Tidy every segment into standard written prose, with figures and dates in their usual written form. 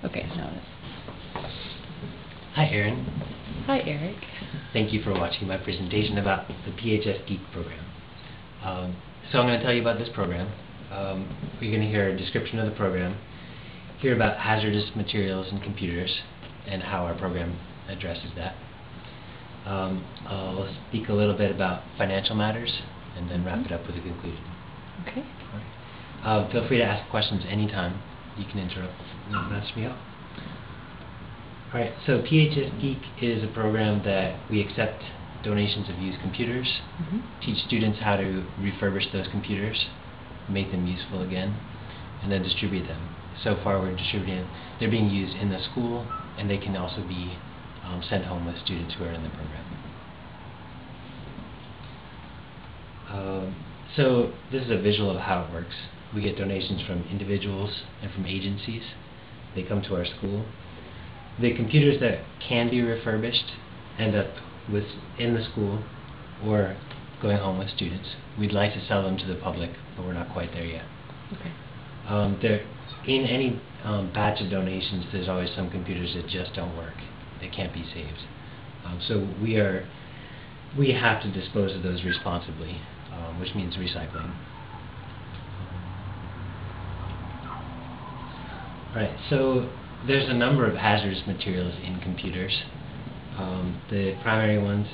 Okay, now it is. Hi, Erin. Hi, Eric. Thank you for watching my presentation about the PHS Geek program. So I'm going to tell you about this program. You're going to hear a description of the program, hear about hazardous materials in computers, and how our program addresses that. I'll speak a little bit about financial matters, and then wrap it up with a conclusion. Okay. All right. Feel free to ask questions anytime. You can interrupt and ask me up. Alright, so PHS Geek is a program that we accept donations of used computers, teach students how to refurbish those computers, make them useful again, and then distribute them. So far we're distributing, they're being used in the school, and they can also be sent home with students who are in the program. So this is a visual of how it works. We get donations from individuals and from agencies. They come to our school. The computers that can be refurbished end up in the school or going home with students. We'd like to sell them to the public, but we're not quite there yet. Okay. In any batch of donations, there's always some computers that just don't work. They can't be saved. So we have to dispose of those responsibly, which means recycling. Right. So there's a number of hazardous materials in computers. The primary ones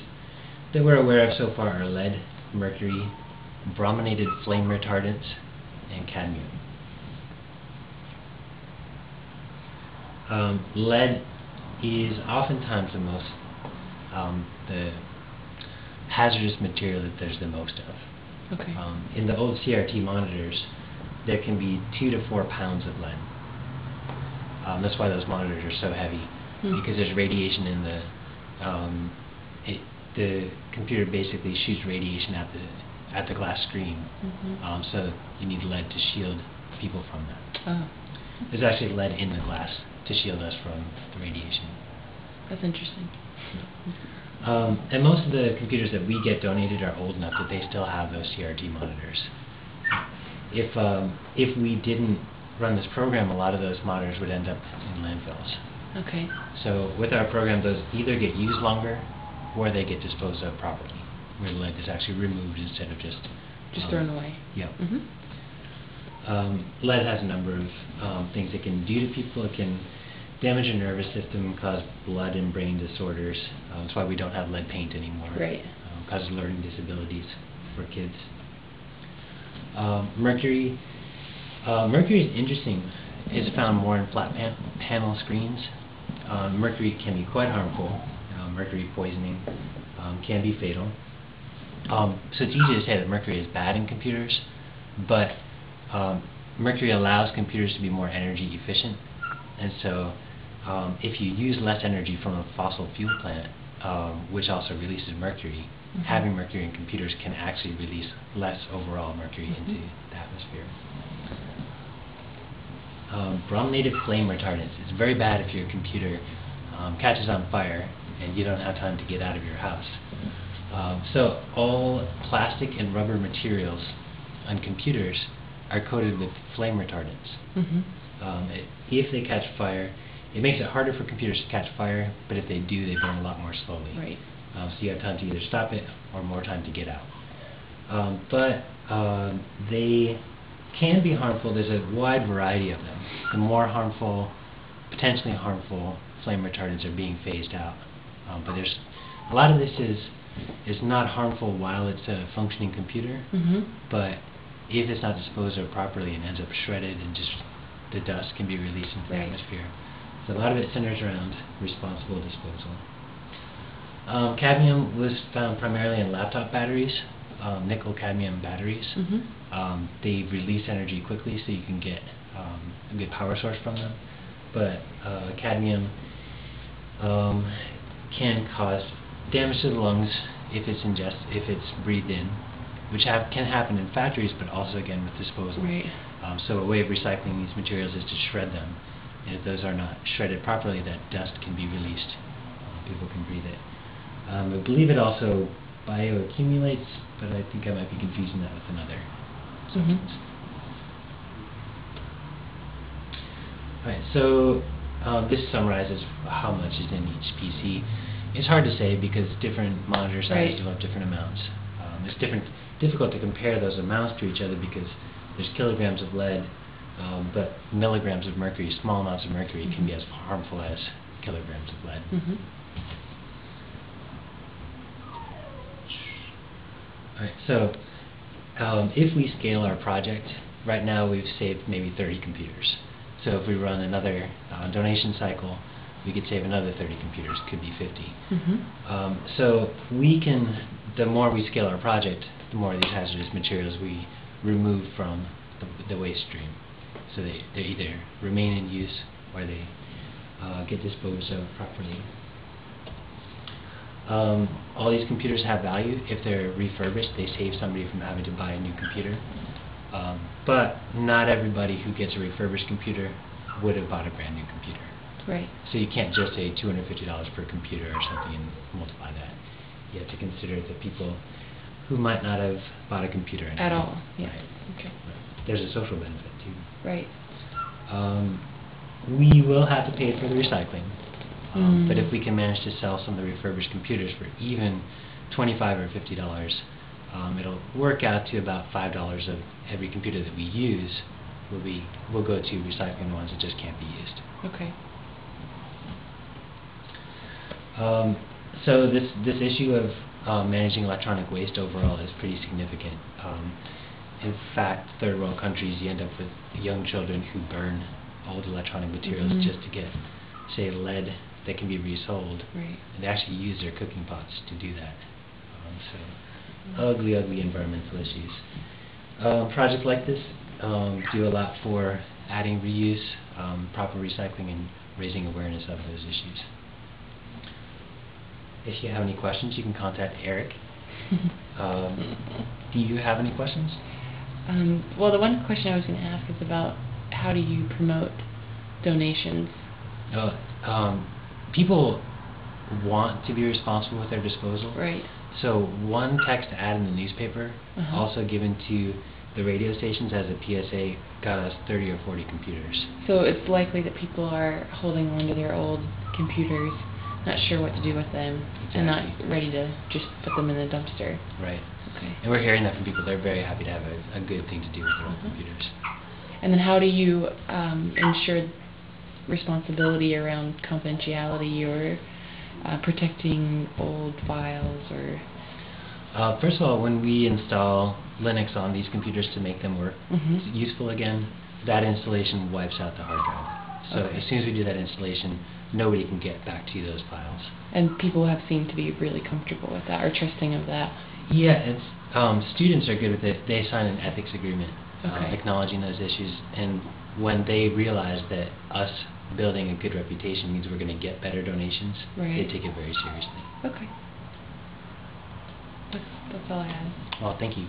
that we're aware of so far are lead, mercury, brominated flame retardants, and cadmium. Lead is oftentimes the hazardous material that there's the most of. Okay. In the old CRT monitors, there can be 2 to 4 pounds of lead. That's why those monitors are so heavy, because there's radiation in the computer basically shoots radiation at the glass screen, so you need lead to shield people from that. Oh. There's actually lead in the glass to shield us from the radiation. That's interesting. And most of the computers that we get donated are old enough that they still have those CRT monitors. If we didn't run this program, a lot of those monitors would end up in landfills. Okay. So with our program, those either get used longer or they get disposed of properly, where the lead is actually removed instead of just thrown away. Yeah. Lead has a number of things it can do to people. It can damage your nervous system, cause blood and brain disorders. That's why we don't have lead paint anymore. Right. Causes learning disabilities for kids. Mercury. Mercury is interesting. It's found more in flat panel screens. Mercury can be quite harmful. Mercury poisoning can be fatal. So it's easy to say that mercury is bad in computers, but mercury allows computers to be more energy efficient, and so if you use less energy from a fossil fuel plant, which also releases mercury, having mercury in computers can actually release less overall mercury into the atmosphere. Brominated flame retardants. It's very bad if your computer catches on fire and you don't have time to get out of your house. So all plastic and rubber materials on computers are coated with flame retardants. If they catch fire, it makes it harder for computers to catch fire, but if they do, they burn a lot more slowly. Right. So you have time to either stop it or more time to get out. But they can be harmful. There's a wide variety of them. The more harmful, potentially harmful flame retardants are being phased out. But there's a lot of this is not harmful while it's a functioning computer, but if it's not disposed of properly and ends up shredded and just the dust can be released into the atmosphere. So a lot of it centers around responsible disposal. Cadmium was found primarily in laptop batteries, nickel-cadmium batteries. They release energy quickly, so you can get a good power source from them. But cadmium can cause damage to the lungs if it's breathed in, which can happen in factories, but also again with disposal. Right. So a way of recycling these materials is to shred them. And if those are not shredded properly, that dust can be released. People can breathe it. I believe it also bioaccumulates, but I think I might be confusing that with another substance. Alright, so This summarizes how much is in each PC. It's hard to say because different monitor sizes will have different amounts. It's difficult to compare those amounts to each other because there's kilograms of lead, but milligrams of mercury, small amounts of mercury, can be as harmful as kilograms of lead. Alright, so if we scale our project, right now we've saved maybe 30 computers. So if we run another donation cycle, we could save another 30 computers, could be 50. So we can, the more we scale our project, the more of these hazardous materials we remove from the waste stream. So they either remain in use or they get disposed of properly. All these computers have value. If they're refurbished, they save somebody from having to buy a new computer. But not everybody who gets a refurbished computer would have bought a brand new computer. Right. So you can't just say $250 per computer or something and multiply that. You have to consider the people who might not have bought a computer at all. Yeah. Right. Okay. There's a social benefit too. Right. We will have to pay for the recycling, but if we can manage to sell some of the refurbished computers for even $25 or $50, it'll work out to about $5 of every computer that we use will go to recycling the ones that just can't be used. Okay. So this issue of managing electronic waste overall is pretty significant. In fact, third world countries, you end up with young children who burn old electronic materials just to get, say, lead that can be resold. Right. And they actually use their cooking pots to do that. So ugly, ugly environmental issues. Projects like this do a lot for adding reuse, proper recycling, and raising awareness of those issues. If you have any questions, you can contact Eric. Do you have any questions? Well, the one question I was going to ask is about how do you promote donations? People want to be responsible with their disposal. Right. So one text ad in the newspaper, also given to the radio stations as a PSA, got us 30 or 40 computers. So it's likely that people are holding on to their old computers, not sure what to do with them, and not ready to just put them in the dumpster. Right. Okay. And we're hearing that from people. They're very happy to have a good thing to do with their old computers. And then how do you ensure responsibility around confidentiality or protecting old files or... First of all, when we install Linux on these computers to make them work useful again, that installation wipes out the hard drive. So as soon as we do that installation, nobody can get back to those files. And people have seemed to be really comfortable with that or trusting of that. Yeah, students are good with it. They sign an ethics agreement acknowledging those issues, and when they realize that us building a good reputation means we're going to get better donations, they take it very seriously. Okay. That's all I had. Well, thank you.